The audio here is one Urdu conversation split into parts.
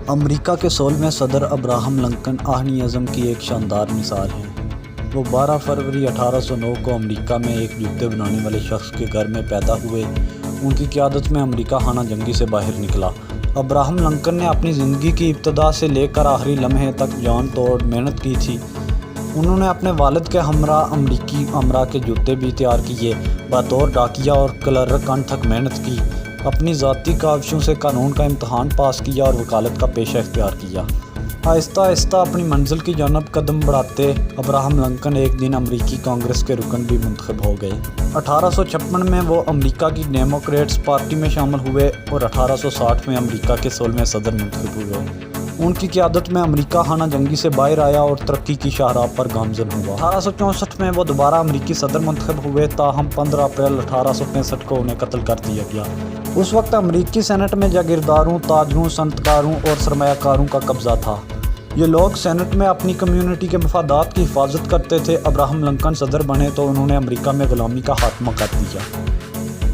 امریکہ کے 16ویں صدر ابراہم لنکن آہنی عزم کی ایک شاندار مثال ہیں۔ وہ 12 فروری 1809 کو امریکہ میں ایک جوتے بنانے والے شخص کے گھر میں پیدا ہوئے۔ ان کی قیادت میں امریکہ خانہ جنگی سے باہر نکلا۔ ابراہم لنکن نے اپنی زندگی کی ابتدا سے لے کر آخری لمحے تک جان توڑ محنت کی تھی۔ انہوں نے اپنے والد کے ہمراہ امریکی امرا کے جوتے بھی تیار کیے، بطور ڈاکیہ اور کلرک انتھک محنت کی، اپنی ذاتی کاوشوں سے قانون کا امتحان پاس کیا اور وکالت کا پیشہ اختیار کیا۔ آہستہ آہستہ اپنی منزل کی جانب قدم بڑھاتے ابراہم لنکن ایک دن امریکی کانگریس کے رکن بھی منتخب ہو گئے۔ 1856 میں وہ امریکہ کی ڈیموکریٹس پارٹی میں شامل ہوئے اور 1860 میں امریکہ کے 16ویں صدر منتخب ہوئے۔ ان کی قیادت میں امریکہ خانہ جنگی سے باہر آیا اور ترقی کی شاہراہ پر گامزن ہوا۔ 1864 میں وہ دوبارہ امریکی صدر منتخب ہوئے، تاہم 15 اپریل 1865 کو انہیں قتل کر دیا گیا۔ اس وقت امریکی سینٹ میں جاگیرداروں، تاجروں، صنعتکاروں اور سرمایہ کاروں کا قبضہ تھا۔ یہ لوگ سینٹ میں اپنی کمیونٹی کے مفادات کی حفاظت کرتے تھے۔ ابراہم لنکن صدر بنے تو انہوں نے امریکہ میں غلامی کا خاتمہ کر دیا۔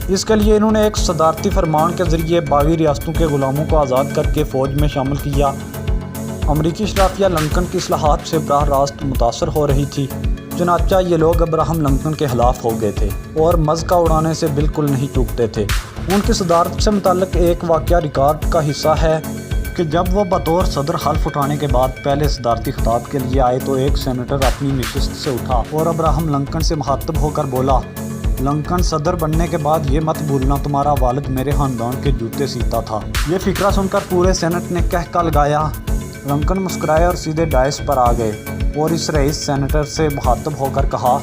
اس کے لیے انہوں نے ایک صدارتی فرمان کے ذریعے باغی ریاستوں کے غلاموں کو آزاد کر کے فوج میں شامل کیا۔ امریکی اشرافیہ لنکن کی اصلاحات سے براہ راست متاثر ہو رہی تھی، چنانچہ یہ لوگ ابراہم لنکن کے خلاف ہو گئے تھے اور مذاق اڑانے سے بالکل نہیں چوکتے تھے۔ ان کی صدارت سے متعلق ایک واقعہ ریکارڈ کا حصہ ہے کہ جب وہ بطور صدر حلف اٹھانے کے بعد پہلے صدارتی خطاب کے لیے آئے تو ایک سینیٹر اپنی نشست سے اٹھا اور ابراہم لنکن سے مخاطب ہو کر بولا، لنکن صدر بننے کے بعد یہ مت بھولنا تمہارا والد میرے خاندان کے جوتے سیتا تھا۔ یہ فقرہ سن کر پورے سینٹ نے کہکا لگایا۔ لنکن مسکرائے اور سیدھے ڈائس پر آ گئے اور اس رئیس سینیٹر سے مخاطب ہو کر کہا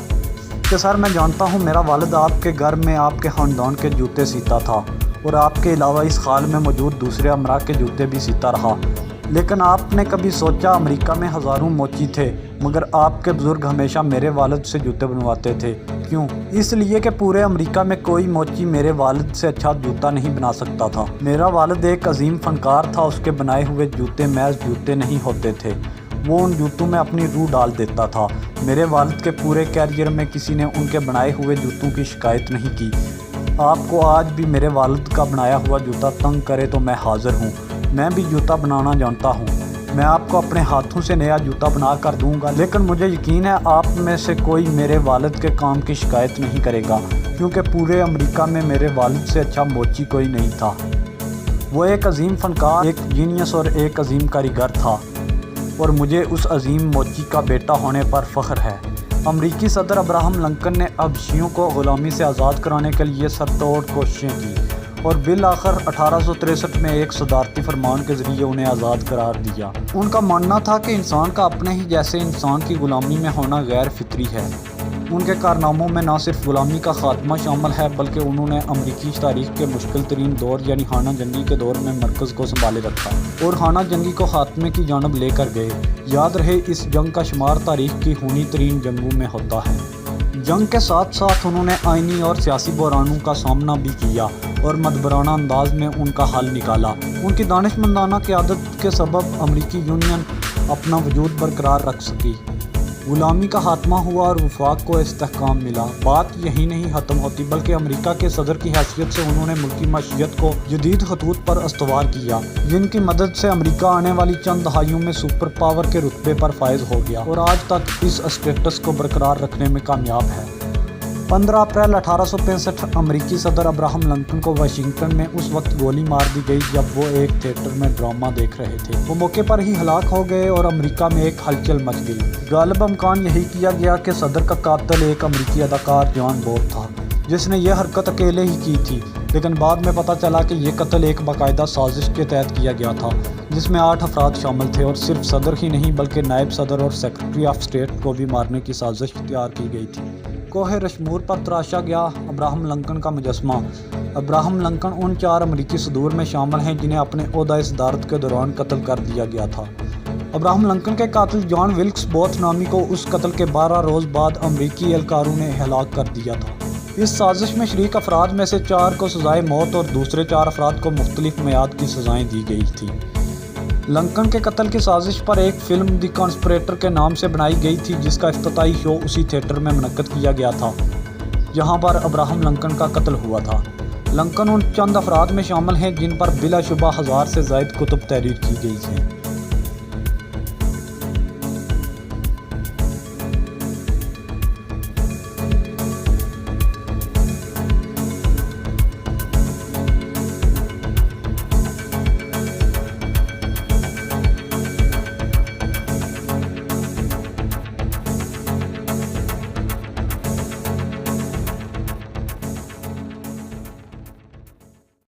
کہ سر، میں جانتا ہوں میرا والد آپ کے گھر میں آپ کے خاندان کے جوتے سیتا تھا اور آپ کے علاوہ اس خال میں موجود دوسرے امراء کے جوتے بھی سیتا رہا، لیکن آپ نے کبھی سوچا امریکہ میں ہزاروں موچی تھے مگر آپ کے بزرگ ہمیشہ میرے والد سے جوتے بنواتے تھے؟ کیوں؟ اس لیے کہ پورے امریکہ میں کوئی موچی میرے والد سے اچھا جوتا نہیں بنا سکتا تھا۔ میرا والد ایک عظیم فنکار تھا، اس کے بنائے ہوئے جوتے محض جوتے نہیں ہوتے تھے، وہ ان جوتوں میں اپنی روح ڈال دیتا تھا۔ میرے والد کے پورے کیریئر میں کسی نے ان کے بنائے ہوئے جوتوں کی شکایت نہیں کی۔ آپ کو آج بھی میرے والد کا بنایا ہوا جوتا تنگ کرے تو میں حاضر ہوں، میں بھی جوتا بنانا جانتا ہوں، میں آپ کو اپنے ہاتھوں سے نیا جوتا بنا کر دوں گا، لیکن مجھے یقین ہے آپ میں سے کوئی میرے والد کے کام کی شکایت نہیں کرے گا، کیونکہ پورے امریکہ میں میرے والد سے اچھا موچی کوئی نہیں تھا۔ وہ ایک عظیم فنکار، ایک جینیس اور ایک عظیم کاریگر تھا اور مجھے اس عظیم موچی کا بیٹا ہونے پر فخر ہے۔ امریکی صدر ابراہم لنکن نے حبشیوں کو غلامی سے آزاد کرانے کے لیے سر توڑ کوششیں کی اور بالآخر 1863 میں ایک صدارتی فرمان کے ذریعے انہیں آزاد قرار دیا۔ ان کا ماننا تھا کہ انسان کا اپنے ہی جیسے انسان کی غلامی میں ہونا غیر فطری ہے۔ ان کے کارناموں میں نہ صرف غلامی کا خاتمہ شامل ہے بلکہ انہوں نے امریکی تاریخ کے مشکل ترین دور یعنی خانہ جنگی کے دور میں مرکز کو سنبھالے رکھا اور خانہ جنگی کو خاتمے کی جانب لے کر گئے۔ یاد رہے، اس جنگ کا شمار تاریخ کی خونی ترین جنگوں میں ہوتا ہے۔ جنگ کے ساتھ ساتھ انہوں نے آئینی اور سیاسی بحرانوں کا سامنا بھی کیا اور مدبرانہ انداز میں ان کا حل نکالا۔ ان کی دانشمندانہ قیادت کے سبب امریکی یونین اپنا وجود برقرار رکھ سکی، غلامی کا خاتمہ ہوا اور وفاق کو استحکام ملا۔ بات یہی نہیں ختم ہوتی بلکہ امریکہ کے صدر کی حیثیت سے انہوں نے ملکی معیشت کو جدید خطوط پر استوار کیا، جن کی مدد سے امریکہ آنے والی چند دہائیوں میں سپر پاور کے رتبے پر فائز ہو گیا اور آج تک اس اسٹیٹس کو برقرار رکھنے میں کامیاب ہے۔ 15 اپریل 1865 امریکی صدر ابراہم لنکن کو واشنگٹن میں اس وقت گولی مار دی گئی جب وہ ایک تھیٹر میں ڈرامہ دیکھ رہے تھے۔ وہ موقع پر ہی ہلاک ہو گئے اور امریکہ میں ایک ہلچل مچ گئی۔ غالب امکان یہی کیا گیا کہ صدر کا قاتل ایک امریکی اداکار جان بوب تھا، جس نے یہ حرکت اکیلے ہی کی تھی، لیکن بعد میں پتہ چلا کہ یہ قتل ایک باقاعدہ سازش کے تحت کیا گیا تھا جس میں 8 افراد شامل تھے اور صرف صدر ہی نہیں بلکہ نائب صدر اور سیکرٹری آف اسٹیٹ کو بھی مارنے کی سازش تیار کی گئی تھی۔ کوہ رشمور پر تراشا گیا ابراہم لنکن کا مجسمہ۔ ابراہم لنکن ان 4 امریکی صدور میں شامل ہیں جنہیں اپنے عہدۂ صدارت کے دوران قتل کر دیا گیا تھا۔ ابراہم لنکن کے قاتل جان ولکس بوتھ نامی کو اس قتل کے 12 روز بعد امریکی اہلکاروں نے ہلاک کر دیا تھا۔ اس سازش میں شریک افراد میں سے 4 کو سزائے موت اور دوسرے 4 افراد کو مختلف میعاد کی سزائیں دی گئی تھیں۔ لنکن کے قتل کی سازش پر ایک فلم دی کانسپریٹر کے نام سے بنائی گئی تھی جس کا افتتاحی شو اسی تھیٹر میں منعقد کیا گیا تھا جہاں پر ابراہم لنکن کا قتل ہوا تھا۔ لنکن ان چند افراد میں شامل ہیں جن پر بلا شبہ 1000 سے زائد کتب تحریر کی گئی ہیں۔